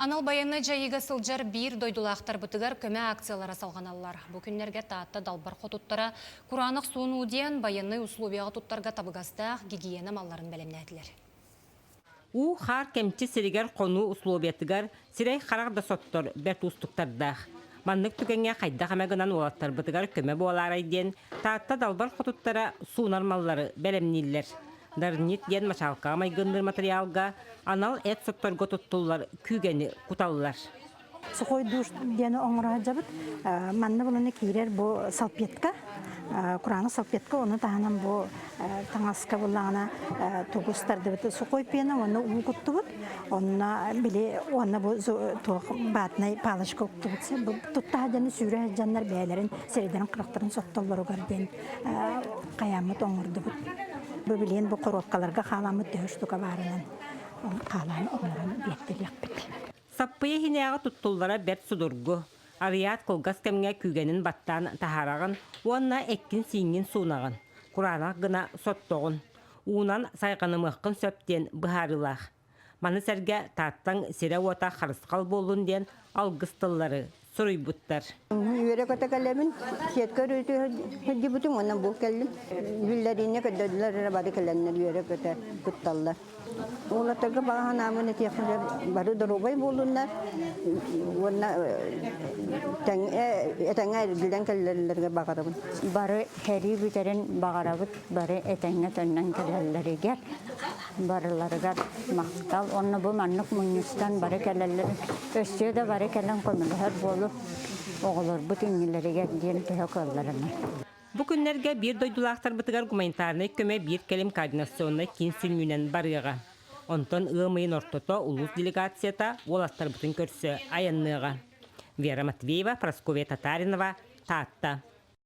Анал баяны жайыға сылжар бір дойдулақтар бұтығар көмі акциялара салғаналар. Бүкінлерге таатта далбар қотуттара Құранық суын уден баяны условияға туттарға табығастақ гигиена малларын бәлемнәділер. У хар кемчи сиригер қону условиятыгар сирей харағда соттор бәрт устуктардақ. Маннык түгенге қайда қамағынан олаттар бұтығар көмі болар айден таатта далбар қотуттара суынар маллары бәлемнелер. Дарнит ген машалка майгыныр материалга анал эт сотторго туттулар күгени куталлар. Сухой душ дені оңыра жабыт, манны бұлыны кейрер бұ салпетка, Құраны салпетка, оны тағанан бұ таңасқа бұлағына туғыстарды бұты. Сухой пені оны ұғытты бұд, оны бұ батынай палышқа ұқты бұтсы. Тұтта жаны сүйрі жанлар бәйлерін, середерін қырықтарын сотталар оғарден қаямыт оңырды бұд. Бұ білен бұ қоротқаларға қаламыт дөштіға барынан қаланы оңырын беттелек біт. Саппыя хинеяға туттуллара бәрт судургу. Арият колгас кәмге күгенін баттан тахарағын, уанна әккін сиңін суынағын. Құранақ гына соттоғын. Уынан сайғанымыққын сөптен бұхарылақ. Маны сәрге таттан сире ота қарысқал болуын ден алғыстылары сұрый бұттар. Үйері көті кәлемін, сеткер өті бұтым, онан бұл кәлім. Бүллеріне көдділер бары кәлемнер үйері көті бұтталар. Олаттарға баған амыны текілер бары дұрубай болуындар. Әтәңе білден кәлелерге бағарабын. Бары хәри бүтерін бағарабыт, бары әтәңе төннен кәлелерге барыларыға мақтал. Оны бұл маннық мұныстан бары кәлелер. Өссе де бары кәлен көмілер болып, оғылыр бұт үңілерге ден түйе көллеріне. Бу күннерге bir дойдулақтар бұтығар гуманитарны көмі bir келім координационны кен сүлмінен барыға. Онтон ығымайын ортото улус делегацията олаттар бұтын көрсі аянныға. Вера Матвеева, Прасковья Татаринова, Таатта.